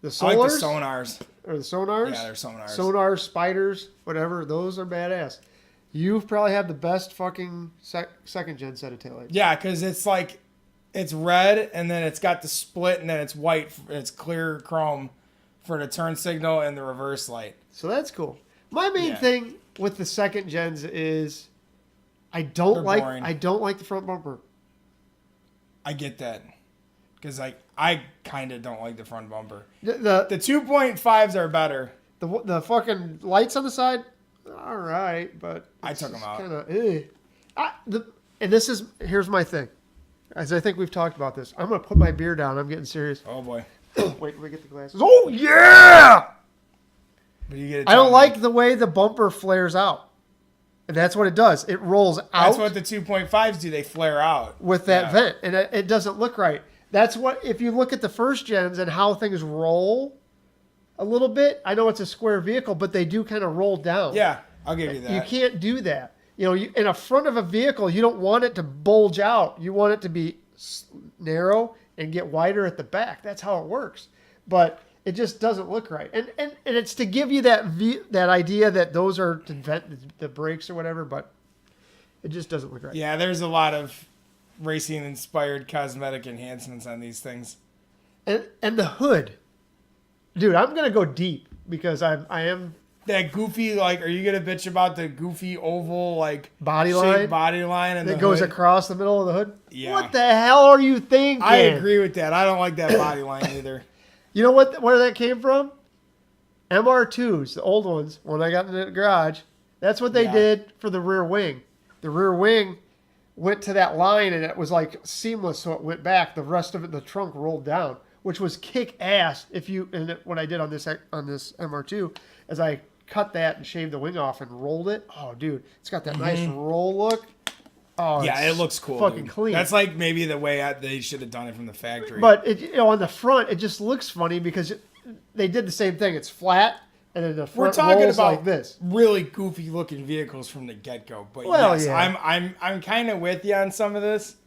the Solars? I like the Sonars. Or the Sonars? Yeah, they're Sonars. Sonars, Spiders, whatever. Those are badass. You probably have the best fucking second gen set of taillights. Yeah, because it's like, it's red and then it's got the split and then it's white. It's clear chrome for the turn signal and the reverse light. So that's cool. My main thing with the second gens is I don't like the front bumper. I get that. Because I kind of don't like the front bumper. The 2.5s are better. The fucking lights on the side, all right, but I took them out. Here's my thing. As I think we've talked about this, I'm gonna put my beer down. I'm getting serious. Oh boy. Wait, let me get the glasses. Oh yeah! I don't like the way the bumper flares out. And that's what it does. It rolls out. That's what the 2.5s do. They flare out. With that vent. And it doesn't look right. That's what, if you look at the first gens and how things roll a little bit, I know it's a square vehicle, but they do kind of roll down. Yeah, I'll give you that. You can't do that. You know, in a front of a vehicle, you don't want it to bulge out. You want it to be narrow and get wider at the back. That's how it works. But it just doesn't look right. And it's to give you that idea that those are to vent the brakes or whatever, but it just doesn't look right. Yeah, there's a lot of racing-inspired cosmetic enhancements on these things. And the hood. Dude, I'm going to go deep because I am... That goofy, are you going to bitch about the goofy oval, body line and that goes across the middle of the hood? Yeah. What the hell are you thinking? I agree with that. I don't like that body line either. You know where that came from? MR2s, the old ones, when I got in the garage. That's what they did for the rear wing. The rear wing went to that line and it was seamless, so it went back. The rest of it, the trunk rolled down, which was kick ass. What I did on this MR2 is I cut that and shaved the wing off and rolled it. Oh, dude, it's got that nice roll look. Oh, yeah, it looks cool. Fucking clean. That's maybe the way they should have done it from the factory. But on the front, it just looks funny because they did the same thing. It's flat, and then the front rolls like this. Really goofy looking vehicles from the get go. But I'm kind of with you on some of this.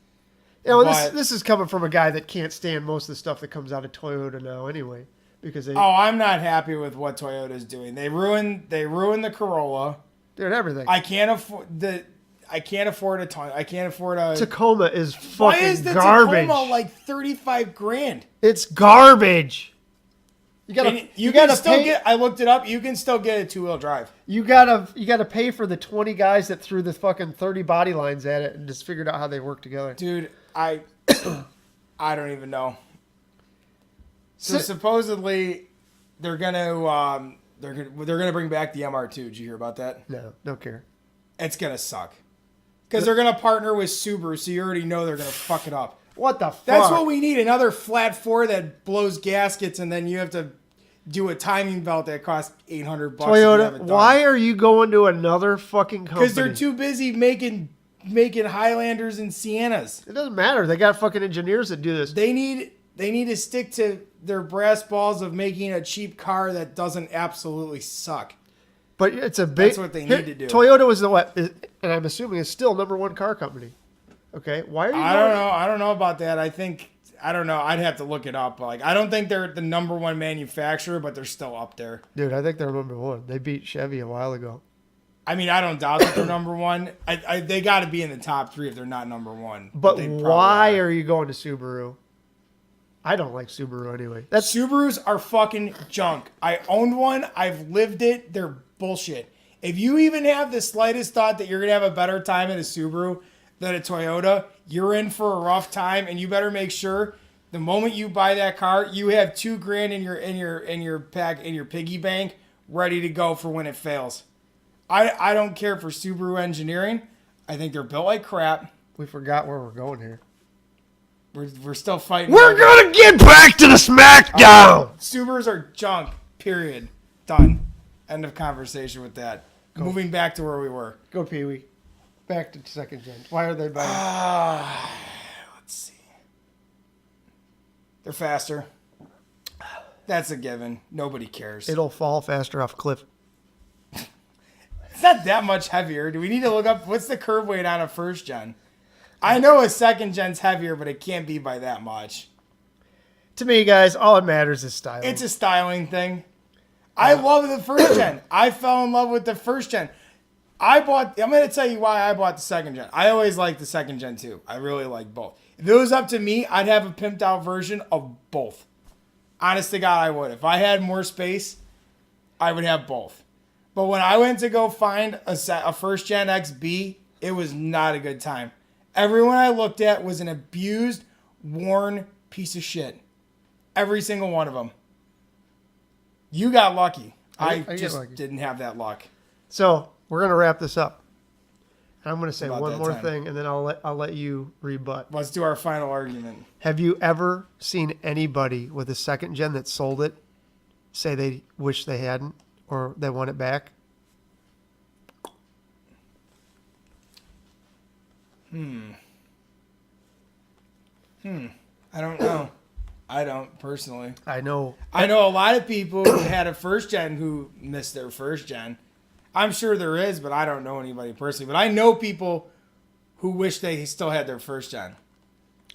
Yeah, well, this is coming from a guy that can't stand most of the stuff that comes out of Toyota now, anyway. Because I'm not happy with what Toyota's doing. They ruined the Corolla. Dude, everything. I can't afford a ton. I can't afford a Tacoma is fucking Why is the garbage. Tacoma $35,000? It's garbage. You gotta pay. I looked it up. You can still get a 2-wheel drive. You gotta pay for the 20 guys that threw the fucking 30 body lines at it and just figured out how they work together. Dude, I don't even know. So supposedly they're gonna bring back the MR2. Did you hear about that? No, don't care. It's gonna suck because they're gonna partner with Subaru, so you already know they're gonna fuck it up. What the fuck? That's what we need. Another flat 4 that blows gaskets, and then you have to do a timing belt that costs $800. Toyota, why are you going to another fucking company? Because they're too busy making Highlanders and Siennas. It doesn't matter. They got fucking engineers that do this. They need to stick to their brass balls of making a cheap car that doesn't absolutely suck. But it's a big... That's what they need to do. Toyota was and I'm assuming is still #1 car company. Okay, why are you? I don't know about that. I don't know. I'd have to look it up. I don't think they're the #1 manufacturer, but they're still up there. Dude, I think they're #1. They beat Chevy a while ago. I mean, I don't doubt that they're #1. They got to be in the top 3 if they're not #1. But why are you going to Subaru? I don't like Subaru anyway. Subarus are fucking junk. I owned one. I've lived it. They're bullshit. If you even have the slightest thought that you're going to have a better time in a Subaru than a Toyota, you're in for a rough time, and you better make sure The moment you buy that car, you have $2,000 in your piggy bank ready to go for when it fails. I don't care for Subaru engineering. I think they're built like crap. We forgot where we're going here. We're still fighting. We're gonna get back to the Smackdown. Subarus are junk. Period. Done. End of conversation with that. Moving back to where we were. Go Pee Wee. Back to second gen. Why are they better? Let's see. They're faster. That's a given. Nobody cares. It'll fall faster off a cliff. It's not that much heavier. Do we need to look up what's the curb weight on a first gen? I know a second gen's heavier, but it can't be by that much. To me, guys, all that matters is style. It's a styling thing. I love the first gen. I fell in love with the first gen. I'm going to tell you why I bought the second gen. I always liked the second gen too. I really like both. If it was up to me, I'd have a pimped out version of both. Honest to God, I would. If I had more space, I would have both. But when I went to go find a first gen XB, it was not a good time. Everyone I looked at was an abused, worn piece of shit. Every single one of them. You got lucky. I just didn't have that luck. So we're gonna wrap this up. And I'm gonna say one more time. thing, and then I'll let you rebut. Let's do our final argument. Have you ever seen anybody with a second gen that sold it say they wish they hadn't or they want it back? I don't know. I don't personally. I know a lot of people who had a first gen who missed their first gen. I'm sure there is, but I don't know anybody personally. But I know people who wish they still had their first gen.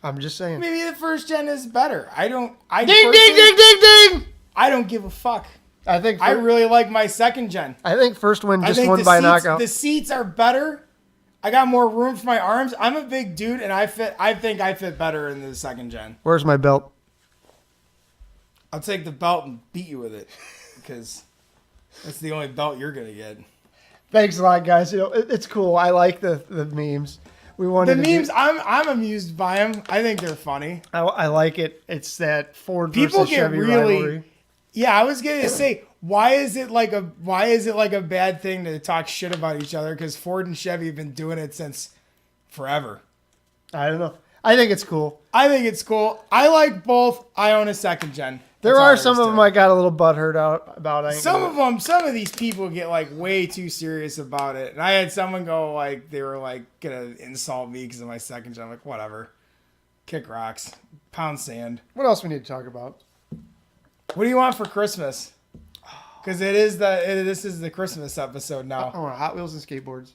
I'm just saying. Maybe the first gen is better. I Ding, ding, ding, ding, ding! I don't give a fuck. I really like my second gen. I think first one just won the by seats, knockout. The seats are better. I got more room for my arms. I'm a big dude, and I think I fit better in the second gen. Where's my belt? I'll take the belt and beat you with it because that's the only belt you're gonna get. Thanks a lot, guys. You know it's cool. I like the memes. We wanted the memes. I'm amused by them. I think they're funny. I like it. It's that Ford People versus get Chevy really. rivalry. Yeah, I was gonna say why is it like a bad thing to talk shit about each other? Because Ford and Chevy have been doing it since forever. I don't know. I think it's cool. I think it's cool. I like both. I own a second gen. There are some of them I got a little butthurt about. Some of these people get like way too serious about it. And I had someone go like, they were like gonna insult me because of my second gen. I'm like, whatever. Kick rocks. Pound sand. What else we need to talk about? What do you want for Christmas? Because this is the Christmas episode now. I want Hot Wheels and skateboards.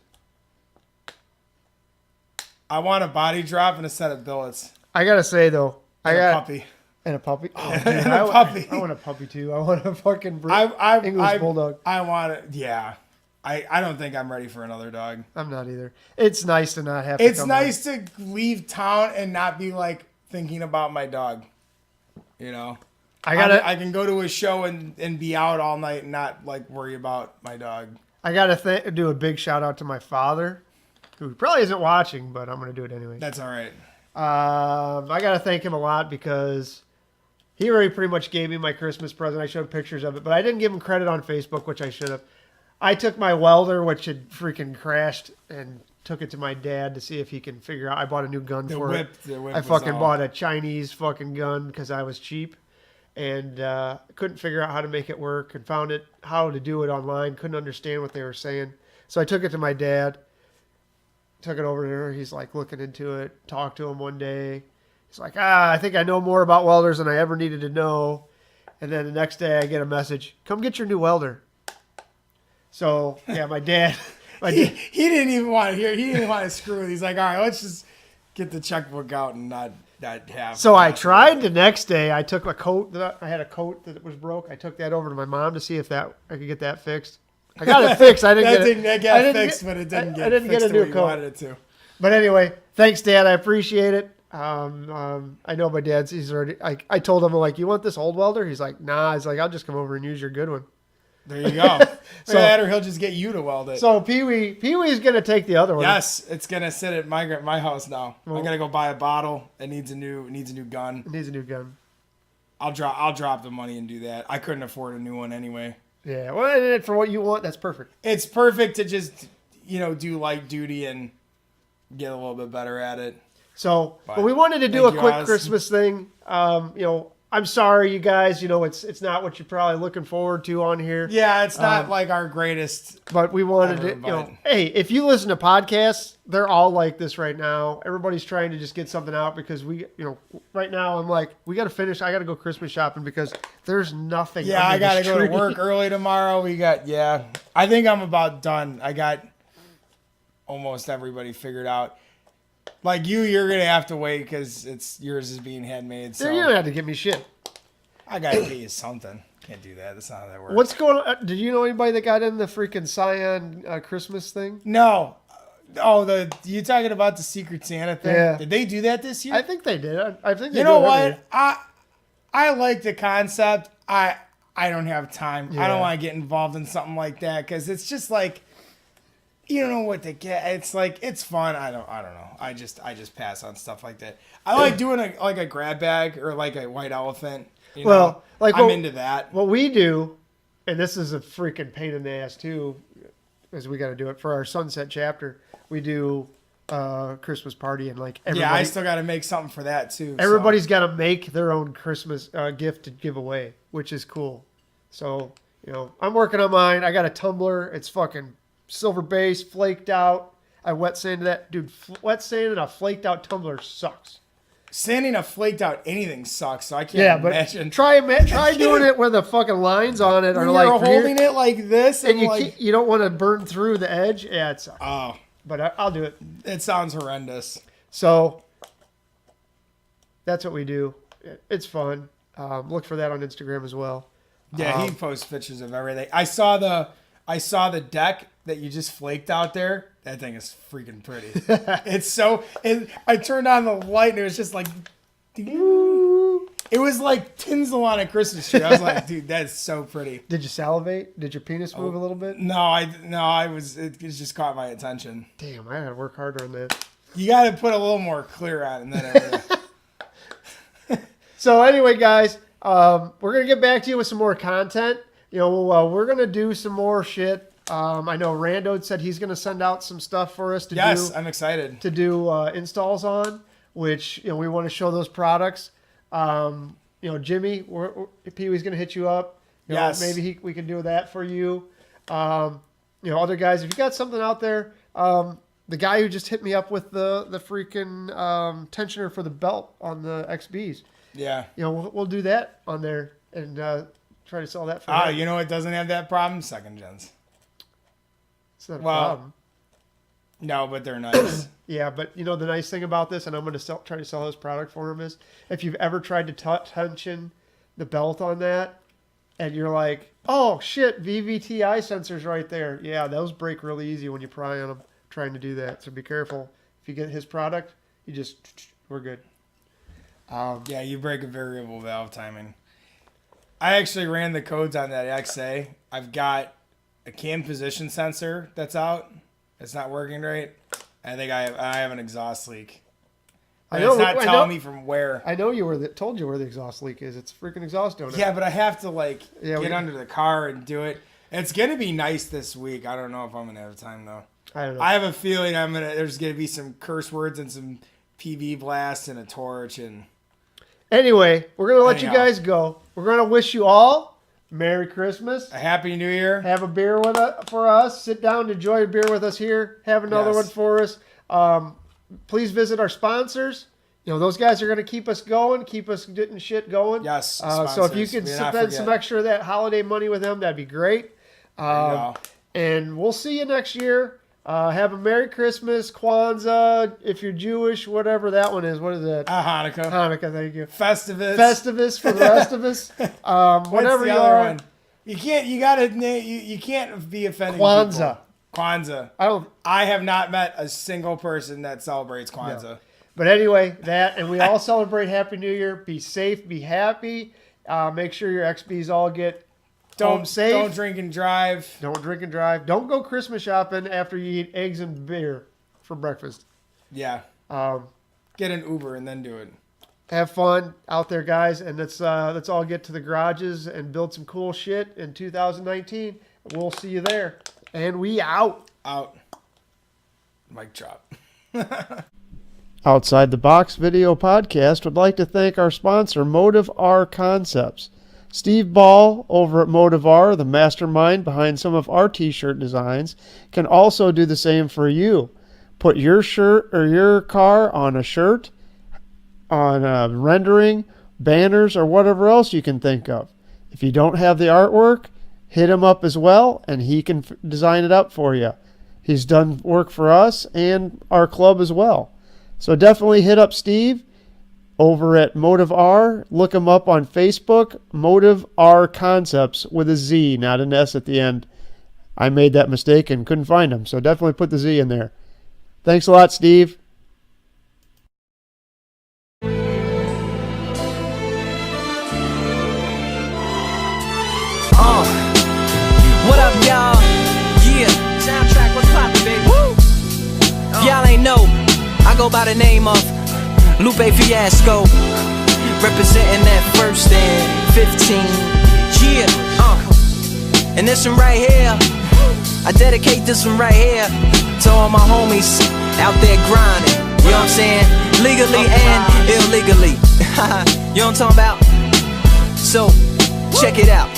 I want a body drop and a set of billets. I gotta say though, And a puppy. And a puppy. Oh, dude, And a puppy. I want a puppy too. I want a fucking English bulldog. I want it. Yeah. I don't think I'm ready for another dog. I'm not either. It's nice to not have to It's come nice to leave town and not be like thinking about my dog. You know? I can go to a show and be out all night and not like worry about my dog. I gotta do a big shout out to my father, who probably isn't watching, but I'm gonna do it anyway. That's all right. I gotta thank him a lot because he already pretty much gave me my Christmas present. I showed pictures of it, but I didn't give him credit on Facebook, which I should have. I took my welder, which had freaking crashed, and took it to my dad to see if he can figure out. I bought a new gun for it. The whip I was fucking out. bought a Chinese fucking gun because I was cheap. And couldn't figure out how to make it work and found how to do it online. Couldn't understand what they were saying. So I took it to my dad. Took it over there. He's like looking into it. Talked to him one day. He's like, I think I know more about welders than I ever needed to know. And then the next day I get a message, come get your new welder. So yeah, my dad. He didn't even want to hear. He didn't want to screw with it. He's like, all right, let's just get the checkbook out and not have. So I tried the next day. I took a coat I had a coat that was broke. I took that over to my mom to see if I could get that fixed. I got it fixed. I didn't get it fixed, but it didn't get fixed get a new coat. wanted it to. But anyway, thanks, Dad. I appreciate it. I know my dad's. He's already. I told him, like, you want this old welder? He's like, nah. He's like, I'll just come over and use your good one. There you go. So that, or he'll just get you to weld it. So Pee-wee's gonna take the other one. Yes, it's gonna sit at my house now. I gotta go buy a bottle. It needs a new gun. It needs a new gun. I'll drop the money and do that. I couldn't afford a new one anyway. Yeah, well, for what you want, that's perfect. It's perfect to just do light duty and get a little bit better at it. So, but we wanted to do a quick Christmas thing. I'm sorry, you guys. It's not what you're probably looking forward to on here. Yeah, it's not like our greatest. But we wanted to, hey, if you listen to podcasts, they're all like this right now. Everybody's trying to just get something out because right now I'm like, we got to finish. I got to go Christmas shopping because there's nothing. Yeah, I got to go to work early tomorrow. I think I'm about done. I got almost everybody figured out. Like you're going to have to wait because yours is being handmade. So you don't have to give me shit. I got to get you something. Can't do that. That's not how that works. What's going on? Did you know anybody that got in the freaking Scion Christmas thing? No. Oh, you talking about the Secret Santa thing? Yeah. Did they do that this year? I think they did. I think they You know what? I like the concept. I don't have time. Yeah. I don't want to get involved in something like that because it's just like you don't know what to get. It's like it's fun. I don't know. I just pass on stuff like that. I like doing a grab bag or like a white elephant. I'm into that. What we do, and this is a freaking pain in the ass too, is we got to do it for our Sunset chapter. We do Christmas party and like everybody. Yeah, I still got to make something for that too. Everybody's got to make their own Christmas gift to give away, which is cool. So I'm working on mine. I got a tumbler. It's fucking silver base, flaked out. I wet sanded that. Dude, wet sanding a flaked out tumbler sucks. Sanding a flaked out anything sucks, so I can't imagine. Try doing it with the fucking lines on it. When or you're holding it like this. And you don't want to burn through the edge. Yeah, it sucks. Oh. But I'll do it. It sounds horrendous. So that's what we do. It's fun. Look for that on Instagram as well. Yeah, he posts pictures of everything. I saw the deck that you just flaked out there. That thing is freaking pretty. I turned on the light and it was just like, it was like tinsel on a Christmas tree. I was like, dude, that's so pretty. Did you salivate? Did your penis move a little bit? No, it just caught my attention. Damn, I gotta work harder on that. You got to put a little more clear on it. And then So anyway, guys, we're gonna get back to you with some more content. We're gonna do some more shit. I know Rando said he's gonna send out some stuff for us to do. Yes, I'm excited to do installs on, which we want to show those products. Jimmy, Pee-wee's gonna hit you up. Yes, maybe we can do that for you. Other guys, if you got something out there, the guy who just hit me up with the freaking tensioner for the belt on the XBs. Yeah, we'll do that on there and try to sell that for him. You know what doesn't have that problem? Second gens. It's not a problem. No, but they're nice. Yeah, but the nice thing about this, and I'm going to try to sell his product for him, is if you've ever tried to tension the belt on that, and you're like, oh shit, VVTi sensors right there. Yeah, those break really easy when you pry on them trying to do that. So be careful. If you get his product, we're good. Yeah, you break a variable valve timing. I actually ran the codes on that XA. I've got a cam position sensor that's out. It's not working right. I think I have an exhaust leak. It's not telling me from where. I know told you where the exhaust leak is. It's freaking exhaust donut. Yeah, but I have to get under the car and do it. It's gonna be nice this week. I don't know if I'm gonna have time though. I don't know. I have a feeling there's gonna be some curse words and some PV blasts and a torch and. Anyway, we're gonna let you guys go. We're gonna wish you all Merry Christmas. A Happy New Year. Have a beer for us. Sit down, enjoy a beer with us here. Have another one for us. Please visit our sponsors. Those guys are going to keep us going, keep us getting shit going. Yes. So if you could spend some extra of that holiday money with them, that'd be great. And we'll see you next year. Have a Merry Christmas, Kwanzaa, if you're Jewish, whatever that one is. What is that? Hanukkah. Hanukkah, thank you. Festivus for the rest of us. Whatever you are. One? You can't be offending Kwanzaa. People. Kwanzaa. I have not met a single person that celebrates Kwanzaa. No. But anyway, and we all celebrate Happy New Year. Be safe, be happy. Make sure your XBs all get Home safe. Don't drink and drive. Don't drink and drive. Don't go Christmas shopping after you eat eggs and beer for breakfast. Yeah. Get an Uber and then do it. Have fun out there, guys, and let's all get to the garages and build some cool shit in 2019. We'll see you there. And we out. Out. Mic drop. Outside the Box Video Podcast would like to thank our sponsor, Motive R Concepts. Steve Ball over at Motive R, the mastermind behind some of our t-shirt designs, can also do the same for you. Put your shirt or your car on a shirt, on a rendering, banners, or whatever else you can think of. If you don't have the artwork, hit him up as well, and he can design it up for you. He's done work for us and our club as well. So definitely hit up Steve over at Motive R. Look him up on Facebook, Motive R Concepts with a Z, not an S at the end. I made that mistake and couldn't find him, so definitely put the Z in there. Thanks a lot, Steve. What up, y'all? Yeah, soundtrack, what's poppin', baby? Woo! Y'all ain't know, I go by the name of Lupe Fiasco, representing that first and 15. Yeah, and this one right here, I dedicate this one right here to all my homies out there grinding. You know what I'm saying? Legally and illegally. You know what I'm talking about? So, check it out.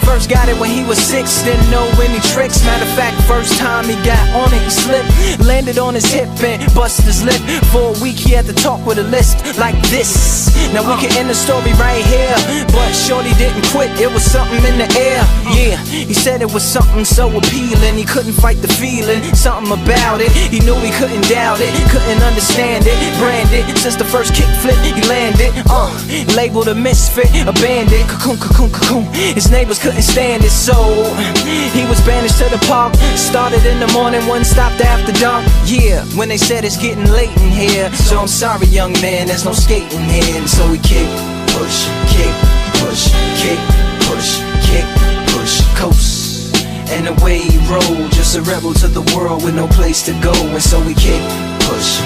First got it when he was 6, didn't know any tricks. Matter of fact, first time he got on it, he slipped, landed on his hip and busted his lip. For a week he had to talk with a list like this. Now we can end the story right here, but shorty didn't quit, it was something in the air. Yeah, he said it was something so appealing, he couldn't fight the feeling, something about it. He knew he couldn't doubt it, couldn't understand it. Branded, since the first kick flip he landed. Labeled a misfit, a bandit. Cocoon, cocoon, cocoon. His neighbors couldn't stand it, so he was banished to the park. Started in the morning, one stopped after dark. Yeah, when they said it's getting late in here, so I'm sorry, young man, there's no skating here. And so we kick, push, kick, push, kick, push, kick, push, coast. And away he rolled, just a rebel to the world with no place to go. And so we kick, push,